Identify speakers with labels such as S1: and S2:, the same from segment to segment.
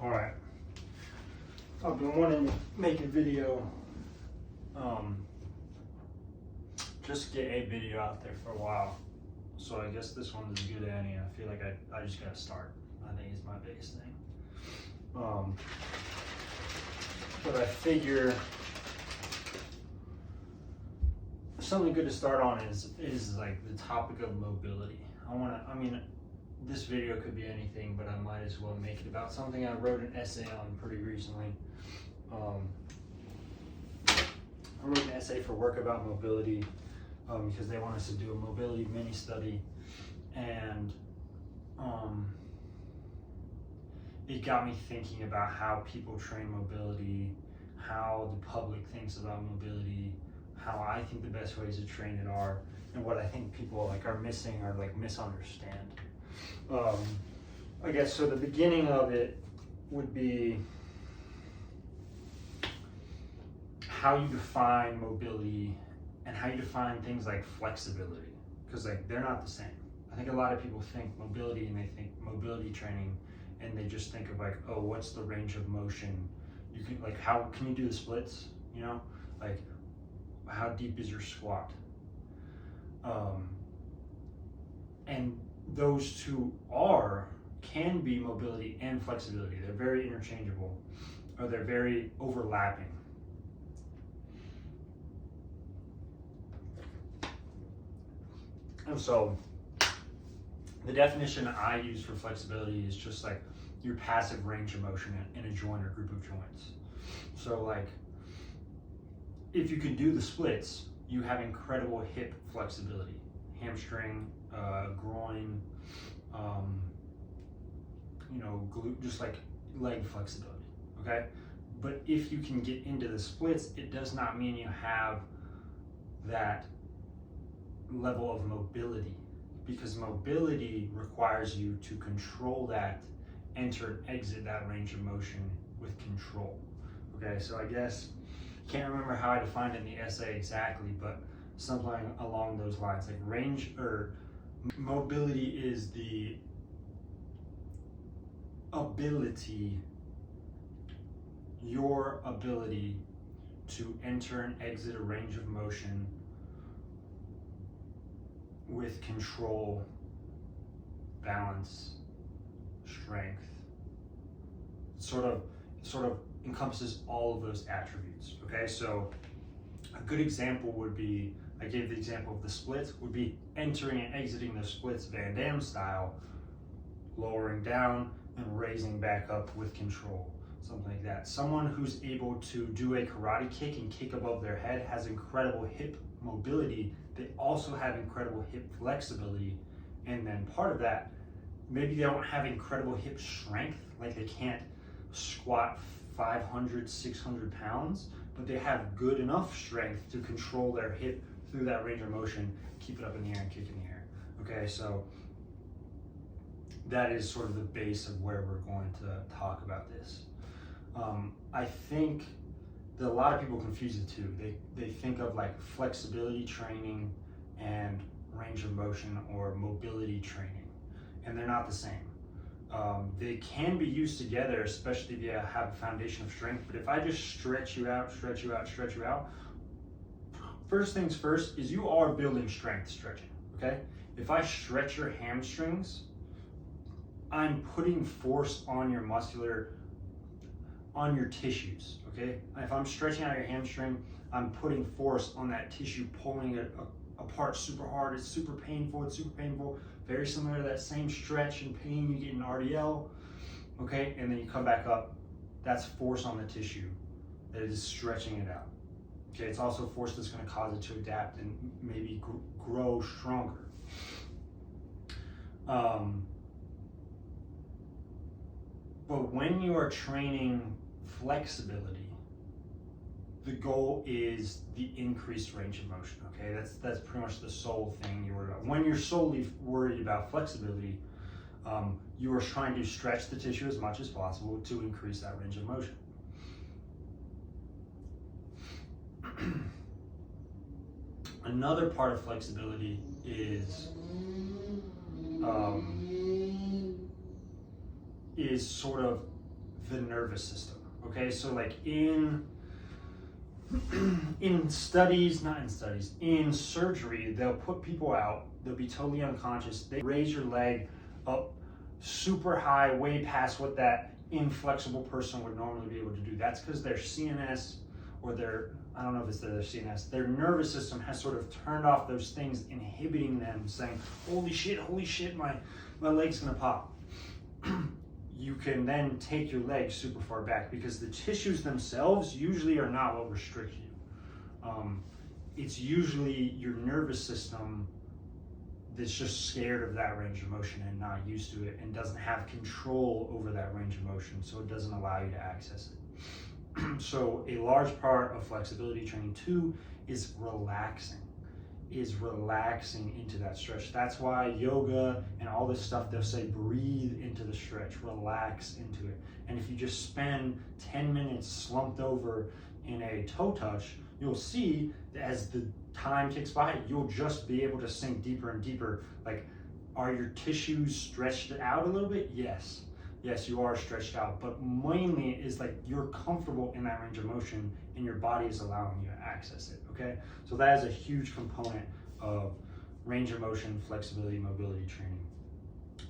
S1: Alright. I've been wanting to make a video, just get a video out there for a while. So I guess this one's as good as any. I feel like I just gotta start. I think it's my biggest thing. But I figure something good to start on is like the topic of mobility. This video could be anything, but I might as well make it about something I wrote an essay on pretty recently. I wrote an essay for Work about mobility because they want us to do a mobility mini study, and it got me thinking about how people train mobility, how the public thinks about mobility, how I think the best ways to train it are, and what I think people are missing or misunderstand. I guess so. The beginning of it would be how you define mobility and how you define things like flexibility, because they're not the same. I think a lot of people think mobility and they think mobility training, and they just think of oh, what's the range of motion? You can how can you do the splits? How deep is your squat? And those two can be mobility and flexibility. They're very interchangeable, or they're very overlapping. And so the definition I use for flexibility is just your passive range of motion in a joint or group of joints. So if you can do the splits, you have incredible hip flexibility, hamstring, groin, glute, just leg flexibility, okay? But if you can get into the splits, it does not mean you have that level of mobility, because mobility requires you to control that, enter and exit that range of motion with control. Okay, so I guess, can't remember how I defined it in the essay exactly, but something along those lines. Range or mobility is the ability, your ability to enter and exit a range of motion with control, balance, strength. Sort of encompasses all of those attributes. Okay, so a good example would be, I gave the example of the splits, would be entering and exiting the splits Van Damme style, lowering down and raising back up with control, something like that. Someone who's able to do a karate kick and kick above their head has incredible hip mobility. They also have incredible hip flexibility, and then part of that, maybe they don't have incredible hip strength, they can't squat 500, 600 pounds, but they have good enough strength to control their hip through that range of motion, keep it up in the air and kick in the air. Okay, so that is sort of the base of where we're going to talk about this. I think that a lot of people confuse the two. They think of flexibility training and range of motion or mobility training, and they're not the same. They can be used together, especially if you have a foundation of strength, but if I just stretch you out, first things first is you are building strength stretching, okay? If I stretch your hamstrings, I'm putting force on your tissues, okay? If I'm stretching out your hamstring, I'm putting force on that tissue, pulling it apart super hard. It's super painful. Very similar to that same stretch and pain you get in RDL, okay? And then you come back up. That's force on the tissue that is stretching it out. Okay, it's also force that's going to cause it to adapt and maybe grow stronger. But when you are training flexibility, the goal is the increased range of motion, okay? That's pretty much the sole thing you're worried about. When you're solely worried about flexibility, you are trying to stretch the tissue as much as possible to increase that range of motion. Another part of flexibility is sort of the nervous system. Okay, so like in studies, not in studies, in surgery, they'll put people out, they'll be totally unconscious, they raise your leg up super high, way past what that inflexible person would normally be able to do. That's because their CNS, or their, I don't know if it's their CNS, their nervous system has sort of turned off those things inhibiting them, saying, holy shit, my leg's gonna pop. You can then take your leg super far back because the tissues themselves usually are not what restrict you. It's usually your nervous system that's just scared of that range of motion and not used to it and doesn't have control over that range of motion, so it doesn't allow you to access it. So a large part of flexibility training too is relaxing into that stretch. That's why yoga and all this stuff, they'll say breathe into the stretch, relax into it. And if you just spend 10 minutes slumped over in a toe touch, you'll see that as the time ticks by, you'll just be able to sink deeper and deeper. Like, are your tissues stretched out a little bit? Yes, you are stretched out, but mainly is like you're comfortable in that range of motion and your body is allowing you to access it, okay? So that is a huge component of range of motion, flexibility, mobility training.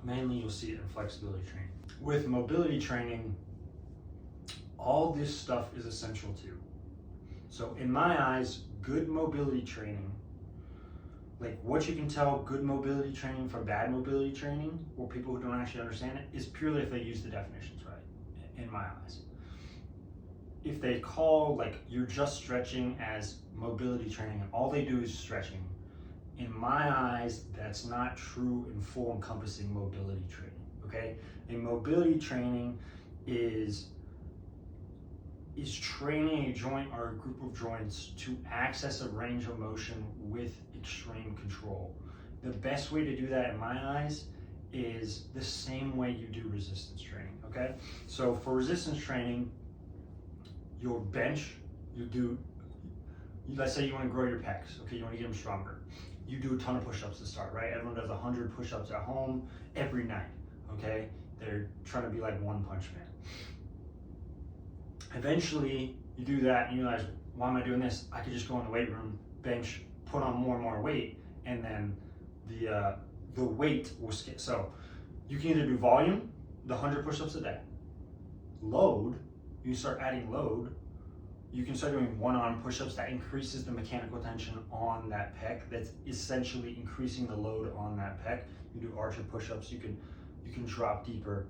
S1: Mainly you'll see it in flexibility training. With mobility training, all this stuff is essential too. So in my eyes, good mobility training, like what you can tell good mobility training from bad mobility training, or people who don't actually understand it, is purely if they use the definitions right, in my eyes. If they call like you're just stretching as mobility training and all they do is stretching, in my eyes, that's not true and full encompassing mobility training, okay? A mobility training is training a joint or a group of joints to access a range of motion with extreme control. The best way to do that in my eyes is the same way you do resistance training, okay? So for resistance training, you'll bench, let's say you want to grow your pecs, okay? You want to get them stronger. You do a ton of push-ups to start, right? Everyone does 100 push-ups at home every night, okay? They're trying to be like One Punch Man. Eventually, you do that and you realize, why am I doing this? I could just go in the weight room, bench, put on more and more weight, and then the weight will skip. So you can either do volume, the 100 push-ups a day. Load, you start adding load. You can start doing one-arm push-ups that increases the mechanical tension on that pec. That's essentially increasing the load on that pec. You do archer push-ups, you can drop deeper,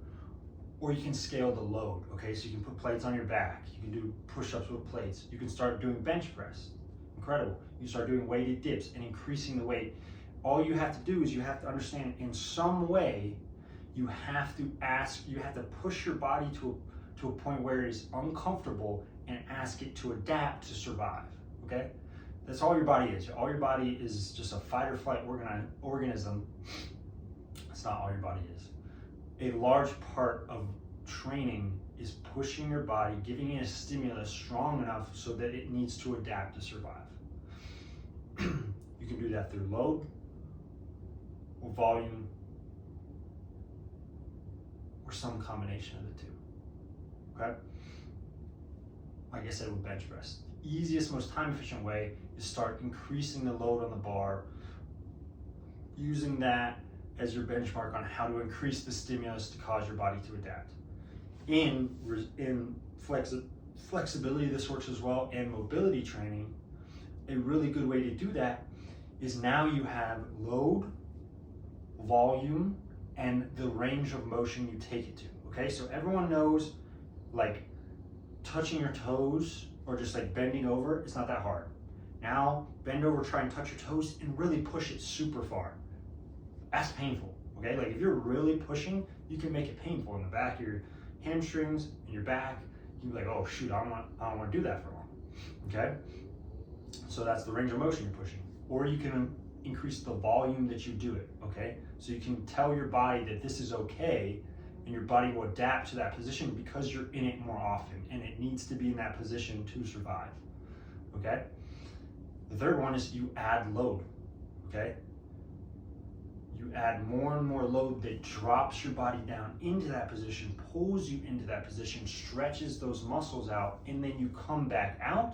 S1: or you can scale the load, okay? So you can put plates on your back, you can do push-ups with plates, you can start doing bench press, incredible. You start doing weighted dips and increasing the weight. All you have to do is you have to understand in some way, you have to push your body to a point where it is uncomfortable and ask it to adapt to survive, okay? That's all your body is. All your body is just a fight or flight organism. That's not all your body is. A large part of training is pushing your body, giving it a stimulus strong enough so that it needs to adapt to survive. You can do that through load, or volume, or some combination of the two, okay? Like I said with bench press, the easiest, most time efficient way is start increasing the load on the bar, using that as your benchmark on how to increase the stimulus to cause your body to adapt. In flexibility, this works as well, and mobility training, a really good way to do that is now you have load, volume, and the range of motion you take it to, okay? So everyone knows, like, touching your toes or just like bending over, it's not that hard. Now, bend over, try and touch your toes and really push it super far. That's painful, okay? Like if you're really pushing, you can make it painful in the back of your hamstrings and your back. You can be like, oh shoot, I don't want to do that for long, okay? So that's the range of motion you're pushing. Or you can increase the volume that you do it, okay? So you can tell your body that this is okay, and your body will adapt to that position because you're in it more often and it needs to be in that position to survive, okay? The third one is you add load, okay? You add more and more load that drops your body down into that position, pulls you into that position, stretches those muscles out, and then you come back out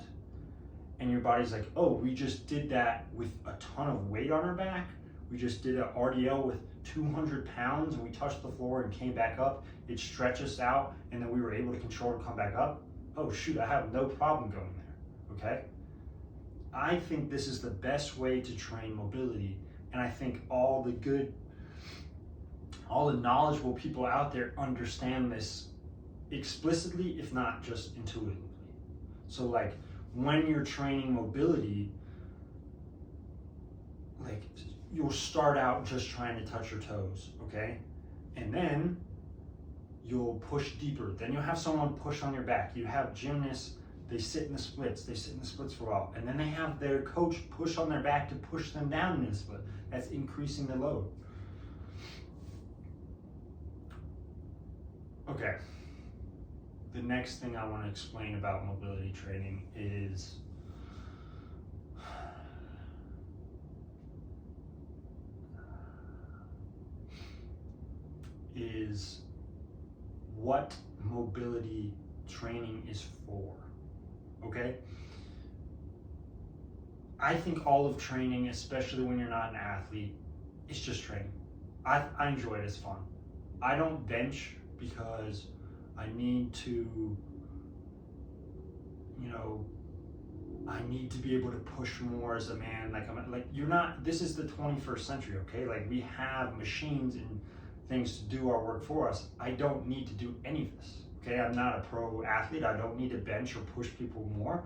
S1: and your body's like, oh, we just did that with a ton of weight on our back. We just did an RDL with 200 pounds and we touched the floor and came back up. It stretched out and then we were able to control and come back up. Oh shoot, I have no problem going there, okay? I think this is the best way to train mobility. And I think all the knowledgeable people out there understand this explicitly, if not just intuitively. So like when you're training mobility, like you'll start out just trying to touch your toes, okay? And then you'll push deeper. Then you'll have someone push on your back. You have gymnasts, they sit in the splits for a while. And then they have their coach push on their back to push them down in the split. That's increasing the load. Okay. The next thing I want to explain about mobility training is what mobility training is for, okay? I think all of training, especially when you're not an athlete, is just training. I enjoy it, it's fun. I don't bench because I need to, I need to be able to push more as a man. This is the 21st century, okay? Like we have machines and things to do our work for us. I don't need to do any of this, okay? I'm not a pro athlete. I don't need to bench or push people more.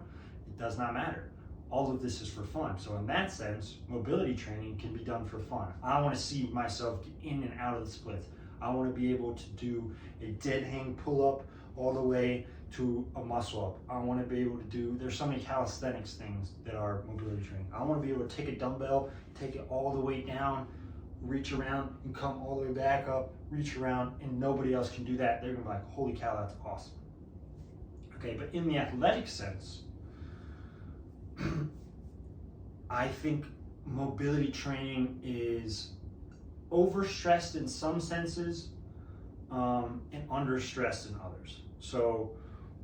S1: It does not matter. All of this is for fun. So in that sense, mobility training can be done for fun. I want to see myself get in and out of the splits. I want to be able to do a dead hang pull up all the way to a muscle up. I want to be able to do, there's so many calisthenics things that are mobility training. I want to be able to take a dumbbell, take it all the way down, reach around and come all the way back up, reach around, and nobody else can do that. They're gonna be like, holy cow, that's awesome. Okay, but in the athletic sense, I think mobility training is overstressed in some senses and understressed in others. So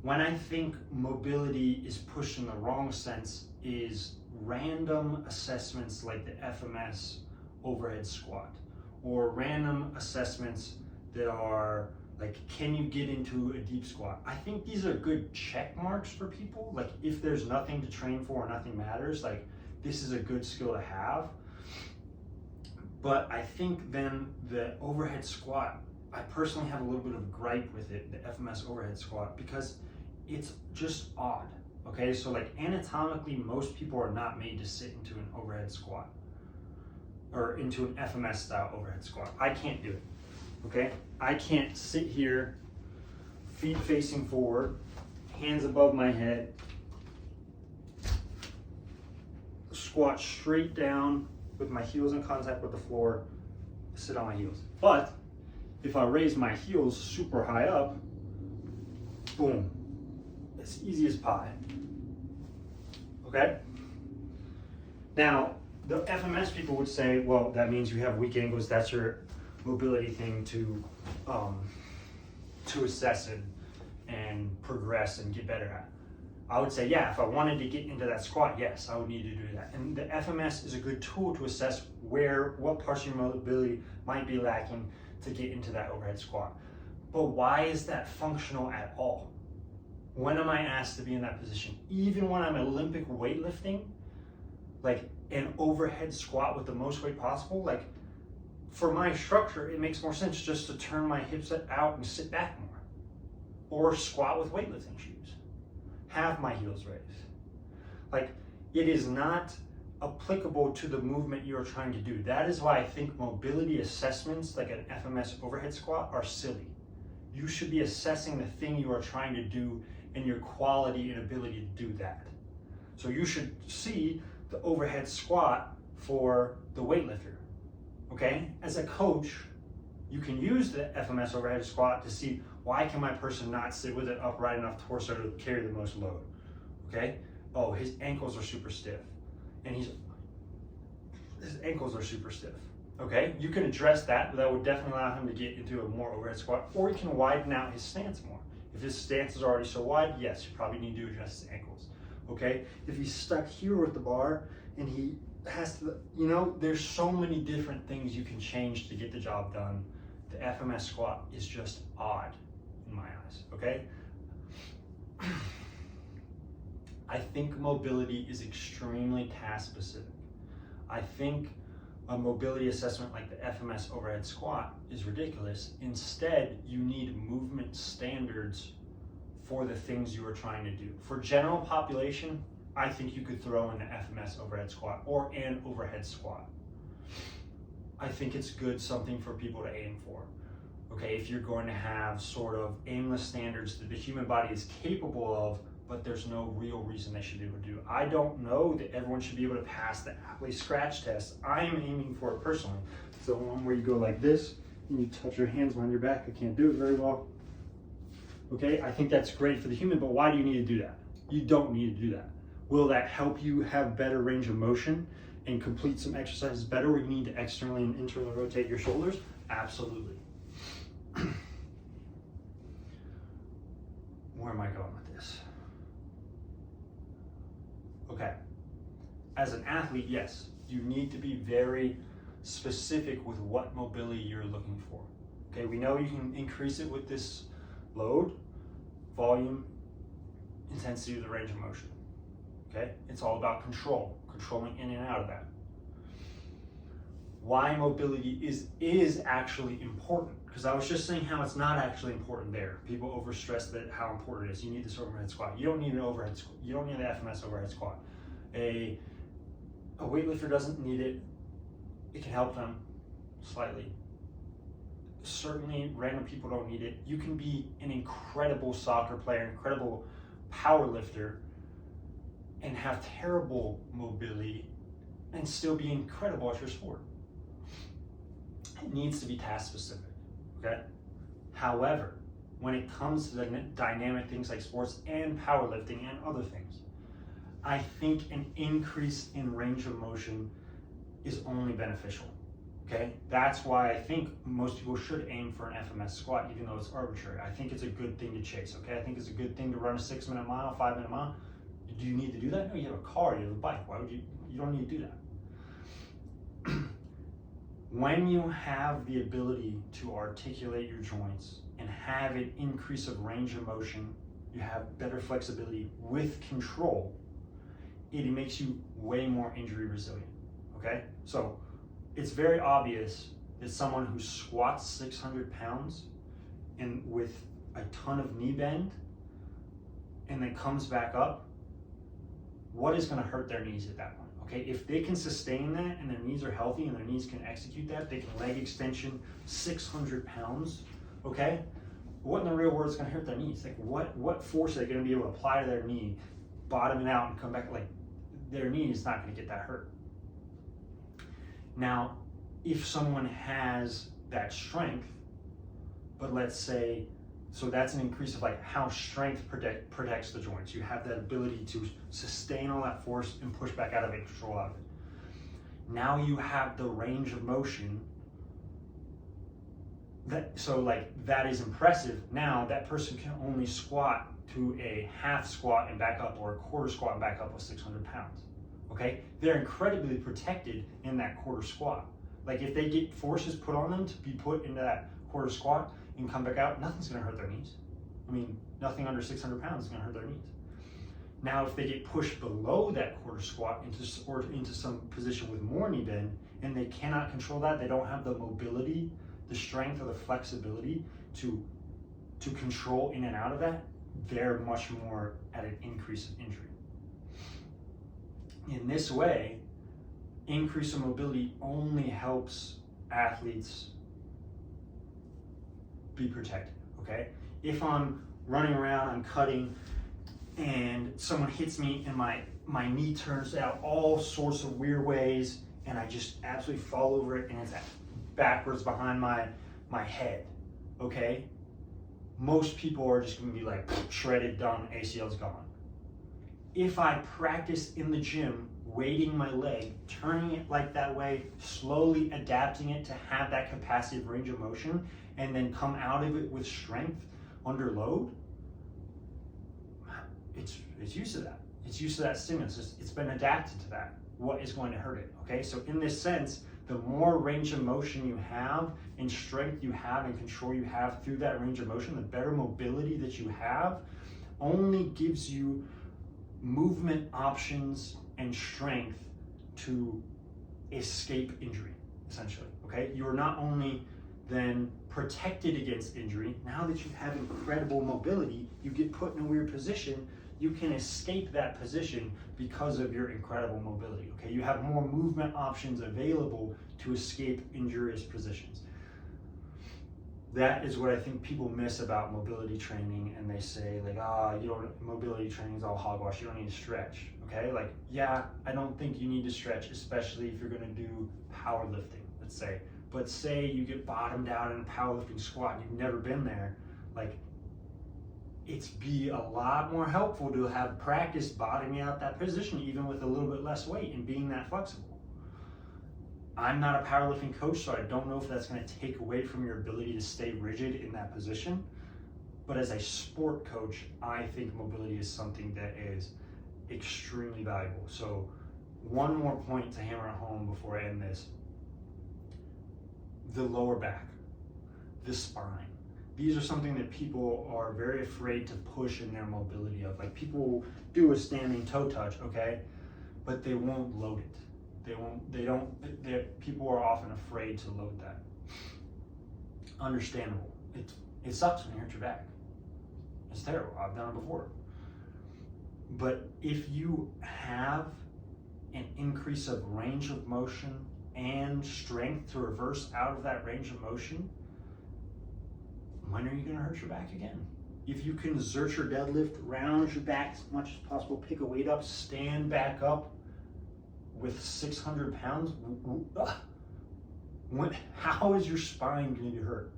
S1: when I think mobility is pushed in the wrong sense is random assessments like the FMS overhead squat, or random assessments that are like, can you get into a deep squat? I think these are good check marks for people. Like if there's nothing to train for or nothing matters, like this is a good skill to have. But I think then the overhead squat, I personally have a little bit of a gripe with it, the FMS overhead squat, because it's just odd. Okay, so like anatomically, most people are not made to sit into an overhead squat or into an FMS style overhead squat. I can't do it, okay? I can't sit here, feet facing forward, hands above my head, squat straight down with my heels in contact with the floor, sit on my heels. But if I raise my heels super high up, boom, it's easy as pie, okay? Now, the FMS people would say, well, that means you have weak ankles. That's your mobility thing to assess it and progress and get better at. I would say, yeah, if I wanted to get into that squat, yes, I would need to do that. And the FMS is a good tool to assess what parts of your mobility might be lacking to get into that overhead squat. But why is that functional at all? When am I asked to be in that position? Even when I'm Olympic weightlifting, like an overhead squat with the most weight possible, like for my structure, it makes more sense just to turn my hips out and sit back more. Or squat with weightlifting shoes. Have my heels raised. Like, it is not applicable to the movement you're trying to do. That is why I think mobility assessments, like an FMS overhead squat, are silly. You should be assessing the thing you are trying to do and your quality and ability to do that. So you should see the overhead squat for the weightlifter, okay? As a coach, you can use the FMS overhead squat to see, why can my person not sit with an upright enough torso to carry the most load, okay? Oh, his ankles are super stiff, and his ankles are super stiff. Okay, you can address that, but that would definitely allow him to get into a more overhead squat, or he can widen out his stance more. If his stance is already so wide, yes, you probably need to adjust his ankles. Okay, if he's stuck here with the bar and he has to, there's so many different things you can change to get the job done. The FMS squat is just odd in my eyes, okay? I think mobility is extremely task specific. I think a mobility assessment like the FMS overhead squat is ridiculous. Instead, you need movement standards for the things you are trying to do. For general population, I think you could throw in the FMS overhead squat or an overhead squat. I think it's something for people to aim for. Okay, if you're going to have sort of aimless standards that the human body is capable of, but there's no real reason they should be able to do. I don't know that everyone should be able to pass the Apley scratch test. I'm aiming for it personally. So one where you go like this and you touch your hands behind your back. I can't do it very well. Okay, I think that's great for the human, but why do you need to do that? You don't need to do that. Will that help you have better range of motion and complete some exercises better where you need to externally and internally rotate your shoulders? Absolutely. Where am I going with this? Okay, as an athlete, yes, you need to be very specific with what mobility you're looking for. Okay, we know you can increase it with this load, volume, intensity of the range of motion. Okay, it's all about controlling in and out of that. Why mobility is actually important, because I was just saying how it's not actually important there. People overstress that how important it is. You need this overhead squat. You don't need an overhead squat. You don't need an FMS overhead squat. A weightlifter doesn't need it. It can help them slightly. Certainly, random people don't need it. You can be an incredible soccer player, an incredible power lifter, and have terrible mobility and still be incredible at your sport. It needs to be task specific, okay? However, when it comes to the dynamic things like sports and powerlifting and other things, I think an increase in range of motion is only beneficial, okay? That's why I think most people should aim for an FMS squat, even though it's arbitrary. I think it's a good thing to chase, okay? I think it's a good thing to run a 6-minute mile, 5-minute mile. Do you need to do that? No, you have a car, you have a bike. Why would you don't need to do that. When you have the ability to articulate your joints and have an increase of range of motion, you have better flexibility with control, it makes you way more injury resilient, okay? So it's very obvious that someone who squats 600 pounds and with a ton of knee bend and then comes back up, what is gonna hurt their knees at that point? Okay, if they can sustain that and their knees are healthy and their knees can execute that, they can leg extension 600 pounds, okay? What in the real world is gonna hurt their knees? Like what force are they gonna be able to apply to their knee, bottom it out and come back? Like their knee is not gonna get that hurt. Now, if someone has that strength, but let's say, so that's an increase of like how strength protects the joints. You have that ability to sustain all that force and push back out of it, control out of it. Now you have the range of motion. That is impressive. Now that person can only squat to a half squat and back up or a quarter squat and back up with 600 pounds. Okay, they're incredibly protected in that quarter squat. Like if they get forces put on them to be put into that quarter squat and come back out, nothing's gonna hurt their knees. I mean, nothing under 600 pounds is gonna hurt their knees. Now, if they get pushed below that quarter squat into some position with more knee bend, and they cannot control that, they don't have the mobility, the strength, or the flexibility to control in and out of that, they're much more at an increase of injury. In this way, increase of mobility only helps athletes be protected, okay? If I'm running around, I'm cutting, and someone hits me and my knee turns out all sorts of weird ways, and I just absolutely fall over it and it's backwards behind my head, okay? Most people are just gonna be like shredded, done, ACL's gone. If I practice in the gym weighting my leg, turning it like that way, slowly adapting it to have that capacity of range of motion, and then come out of it with strength under load, it's used to that. It's used to that stimulus. It's been adapted to that. What is going to hurt it? Okay, so in this sense, the more range of motion you have and strength you have and control you have through that range of motion, the better mobility that you have only gives you movement options and strength to escape injury, essentially. Okay, you're not only then protected against injury, now that you have incredible mobility, you get put in a weird position, you can escape that position because of your incredible mobility. Okay, you have more movement options available to escape injurious positions. That is what I think people miss about mobility training, and they say like, mobility training is all hogwash, you don't need to stretch. Okay, like, yeah, I don't think you need to stretch, especially if you're gonna do powerlifting, let's say. But say you get bottomed out in a powerlifting squat and you've never been there, like, it's be a lot more helpful to have practiced bottoming out that position even with a little bit less weight and being that flexible. I'm not a powerlifting coach, so I don't know if that's going to take away from your ability to stay rigid in that position. But as a sport coach, I think mobility is something that is extremely valuable. So one more point to hammer home before I end this. The lower back, the spine. These are something that people are very afraid to push in their mobility of. Like, people do a standing toe touch, okay, but they won't load it. People are often afraid to load that. Understandable. It sucks when you hurt your back. It's terrible. I've done it before. But if you have an increase of range of motion and strength to reverse out of that range of motion, when are you going to hurt your back again? If you can exert your deadlift, round your back as much as possible, pick a weight up, stand back up with 600 pounds, how is your spine going to get hurt?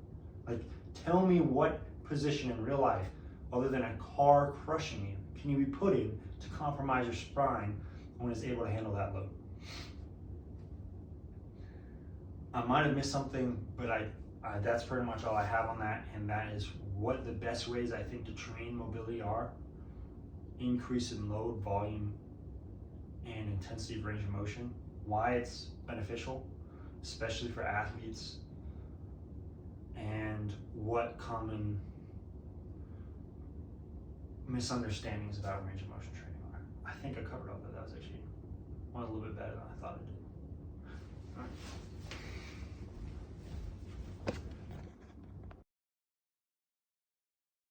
S1: Like, tell me what position in real life, other than a car crushing you, can you be put in to compromise your spine when it's able to handle that load? I might have missed something, but that's pretty much all I have on that, and that is what the best ways I think to train mobility are. Increase in load, volume, and intensity of range of motion. Why it's beneficial, especially for athletes, and what common misunderstandings about range of motion training are. I think I covered all that. That was actually went a little bit better than I thought it did. All right.